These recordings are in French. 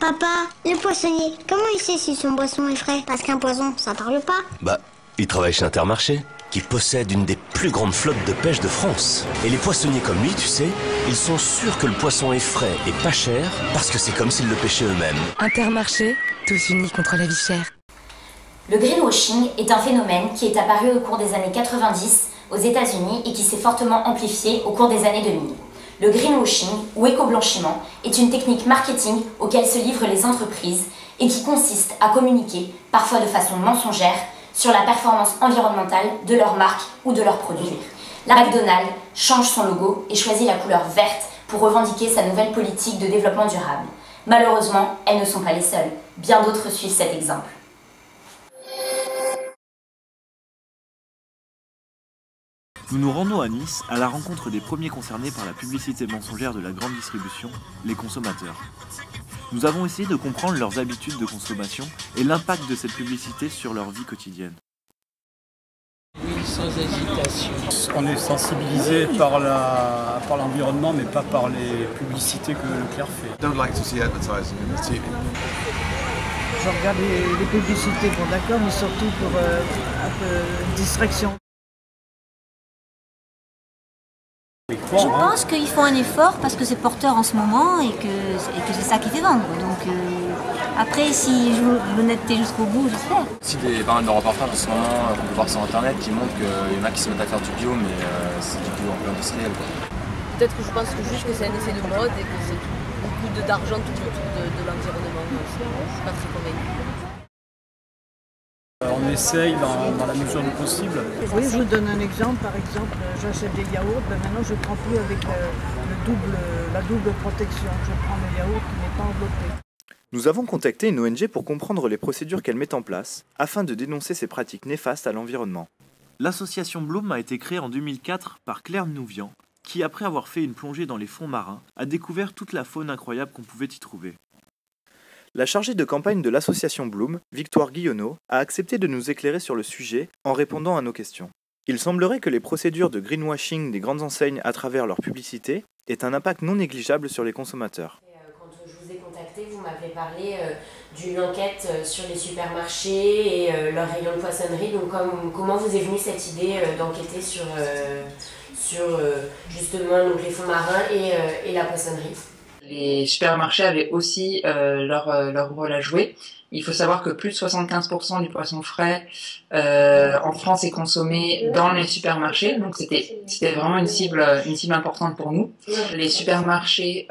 Papa, le poissonnier, comment il sait si son poisson est frais? Parce qu'un poisson, ça parle pas. Bah, il travaille chez Intermarché, qui possède une des plus grandes flottes de pêche de France. Et les poissonniers comme lui, tu sais, ils sont sûrs que le poisson est frais et pas cher, parce que c'est comme s'ils le pêchaient eux-mêmes. Intermarché, tous unis contre la vie chère. Le greenwashing est un phénomène qui est apparu au cours des années 90 aux États-Unis et qui s'est fortement amplifié au cours des années 2000. Le greenwashing, ou éco-blanchiment, est une technique marketing auquel se livrent les entreprises et qui consiste à communiquer, parfois de façon mensongère, sur la performance environnementale de leur marque ou de leurs produits. McDonald's change son logo et choisit la couleur verte pour revendiquer sa nouvelle politique de développement durable. Malheureusement, elles ne sont pas les seules. Bien d'autres suivent cet exemple. Nous nous rendons à Nice à la rencontre des premiers concernés par la publicité mensongère de la grande distribution, les consommateurs. Nous avons essayé de comprendre leurs habitudes de consommation et l'impact de cette publicité sur leur vie quotidienne. Oui, sans hésitation. On est sensibilisé par l'environnement, mais pas par les publicités que Leclerc fait. Don't like to see advertising in the TV. Je regarde les publicités, bon d'accord, mais surtout pour un peu distraction. Je pense qu'ils font un effort parce que c'est porteur en ce moment et que c'est ça qui fait vendre. Donc après, s'ils jouent l'honnêteté jusqu'au bout, j'espère. Si des pas mal de reportages en ce moment qu'on peut voir sur internet qui montrent qu'il y en a qui se mettent à faire du bio, mais c'est du bio un peu industriel. Peut-être que je pense juste que c'est un effet de mode et que c'est beaucoup d'argent tout autour de l'environnement. Je suis pas très convaincue. On essaye dans la mesure du possible. Oui, je vous donne un exemple. Par exemple, j'achète des yaourts, maintenant je ne prends plus avec la double protection. Je prends le yaourt qui n'est pas enveloppé. Nous avons contacté une ONG pour comprendre les procédures qu'elle met en place afin de dénoncer ces pratiques néfastes à l'environnement. L'association Bloom a été créée en 2004 par Claire Nouvian, qui, après avoir fait une plongée dans les fonds marins, a découvert toute la faune incroyable qu'on pouvait y trouver. La chargée de campagne de l'association Bloom, Victoire Guillonneau, a accepté de nous éclairer sur le sujet en répondant à nos questions. Il semblerait que les procédures de greenwashing des grandes enseignes à travers leur publicité aient un impact non négligeable sur les consommateurs. Quand je vous ai contacté, vous m'avez parlé d'une enquête sur les supermarchés et leur rayon de poissonnerie. Donc comment vous est venue cette idée d'enquêter sur justement donc, les fonds marins et la poissonnerie ? Les supermarchés avaient aussi leur rôle à jouer. Il faut savoir que plus de 75% du poisson frais en France est consommé dans les supermarchés, donc c'était vraiment une cible importante pour nous. Les supermarchés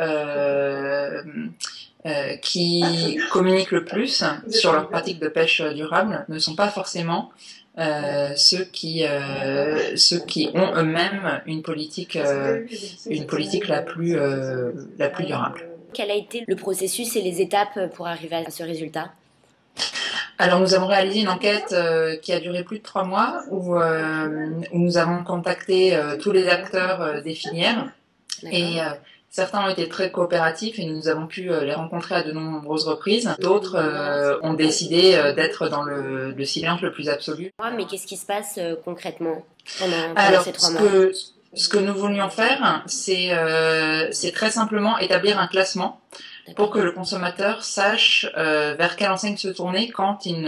qui communiquent le plus sur leurs pratiques de pêche durable ne sont pas forcément ceux qui ont eux-mêmes une politique la plus durable. Quel a été le processus et les étapes pour arriver à ce résultat ? Alors nous avons réalisé une enquête qui a duré plus de 3 mois où nous avons contacté tous les acteurs des filières et certains ont été très coopératifs et nous avons pu les rencontrer à de nombreuses reprises. D'autres ont décidé d'être dans le silence le plus absolu. Mais qu'est-ce qui se passe concrètement pendant ces 3 mois ? Ce que nous voulions faire, c'est très simplement établir un classement pour que le consommateur sache vers quelle enseigne se tourner quand il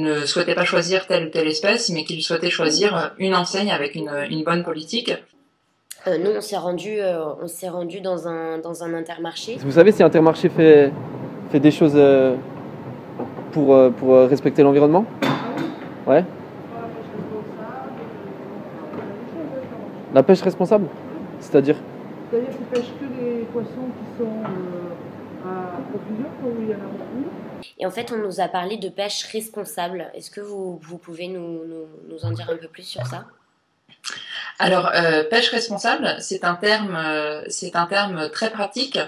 ne souhaitait pas choisir telle ou telle espèce, mais qu'il souhaitait choisir une enseigne avec une bonne politique. Nous, on s'est rendu dans un Intermarché. Vous savez si Intermarché fait des choses pour respecter l'environnement ? Ouais. La pêche responsable ? C'est-à-dire ? C'est-à-dire qu'ils pêchent que les poissons qui sont à profusion, où il y en a beaucoup. Et en fait, on nous a parlé de pêche responsable. Est-ce que vous pouvez nous en dire un peu plus sur ça ? Alors, pêche responsable, c'est un terme très pratique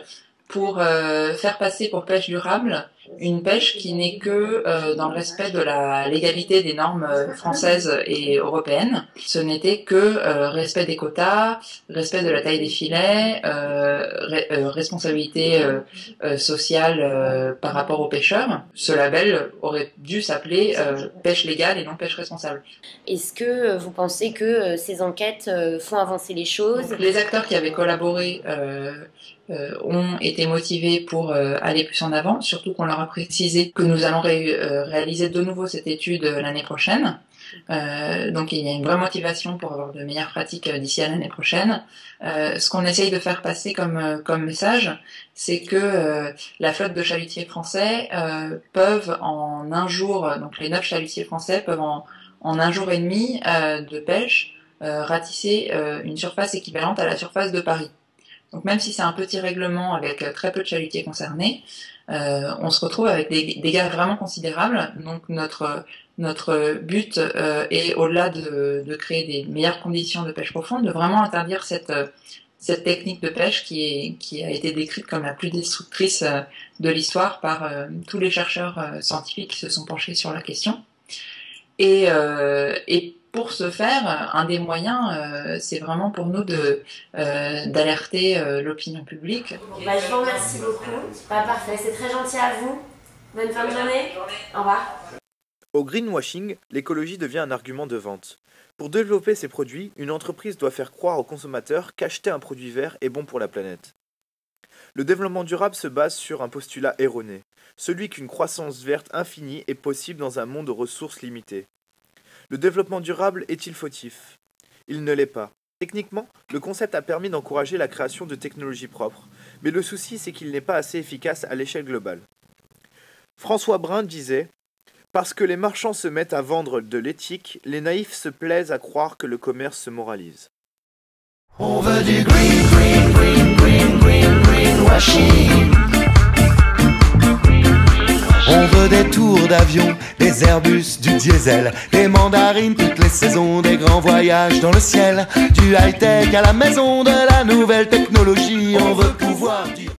pour faire passer pour pêche durable une pêche qui n'est que dans le respect de la légalité des normes françaises et européennes. Ce n'était que respect des quotas, respect de la taille des filets, responsabilité sociale par rapport aux pêcheurs. Ce label aurait dû s'appeler pêche légale et non pêche responsable. Est-ce que vous pensez que ces enquêtes font avancer les choses? Les acteurs qui avaient collaboré ont été motivés pour aller plus en avant, surtout qu'on leur a précisé que nous allons réaliser de nouveau cette étude l'année prochaine. Donc il y a une vraie motivation pour avoir de meilleures pratiques d'ici à l'année prochaine. Ce qu'on essaye de faire passer comme message, c'est que la flotte de chalutiers français peuvent en un jour, donc les 9 chalutiers français peuvent en un jour et demi de pêche ratisser une surface équivalente à la surface de Paris. Donc même si c'est un petit règlement avec très peu de chalutiers concernés, on se retrouve avec des dégâts vraiment considérables. Donc notre but est, au-delà de créer des meilleures conditions de pêche profonde, de vraiment interdire cette technique de pêche qui a été décrite comme la plus destructrice de l'histoire par tous les chercheurs scientifiques qui se sont penchés sur la question. Et pour ce faire, un des moyens, c'est vraiment pour nous d'alerter l'opinion publique. Je vous remercie beaucoup. Parfait, c'est très gentil à vous. Bonne fin de journée. Au revoir. Au greenwashing, l'écologie devient un argument de vente. Pour développer ces produits, une entreprise doit faire croire aux consommateurs qu'acheter un produit vert est bon pour la planète. Le développement durable se base sur un postulat erroné, celui qu'une croissance verte infinie est possible dans un monde de ressources limitées. Le développement durable est-il fautif? Il ne l'est pas. Techniquement, le concept a permis d'encourager la création de technologies propres, mais le souci c'est qu'il n'est pas assez efficace à l'échelle globale. François Brun disait « Parce que les marchands se mettent à vendre de l'éthique, les naïfs se plaisent à croire que le commerce se moralise. » On veut du greenwashing. On veut des tours d'avion, des Airbus, du diesel, des mandarines toutes les saisons, des grands voyages dans le ciel, du high-tech à la maison de la nouvelle technologie. On veut pouvoir dire